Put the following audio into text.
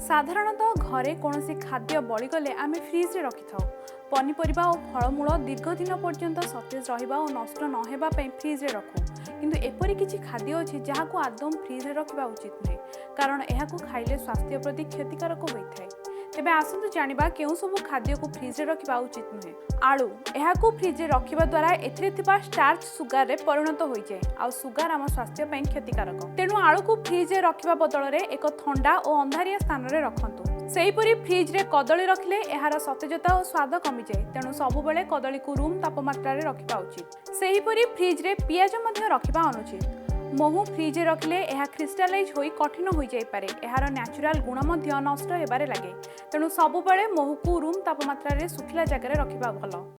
साधारणतः घरे कौन खाद्य बळीगले आम फ्रिज रखि था। पनीपरिबा और फलमूल दीर्घ दिन पर्यंत सतेज रहा और नष्ट नहेबापी फ्रिज रखु, किंतु एपरी किछि खाद्य अछि जहाकू आदम फ्रिज रखिबा उचित नुहे, कारण एहाकू खाइले स्वास्थ्य प्रति क्षतिकारक होइथाय। तेबे आसंतु जानिबा केउ सब खाद्य को फ्रिज रखिबा उचित नुहे। आलू एहाकू फ्रिज रखिबा द्वारा एथिरे थिबा स्टार्च सुगार रे परिणत होई जाय आ सुगार आम स्वास्थ्य पई क्षतिकारक। तेणु आलू को फ्रिज रे रखिबा बदल रे एक ठंडा और अंधारिया स्थान रे रखंतु। सेहीपरि फ्रिज रे कदली रखिले एहार सतेजता और स्वाद कमी जाए, तेणु सबुबेले कदली को रूम तापमात्रा रे रखिबा उचित। सेहीपरि फ्रिज रे पियाज मध्य रखिबा अनुचित। महू फ्रिज रखिले यह क्रिस्टालाइज होई कठिन हो जाई पारे, एहार न्याचुराल गुण मध्य नष्ट हेबारे लागे, तेणु सबुबेले महू को रूम तापमात्रा रे सुखिला जगह रे रखिबा भल।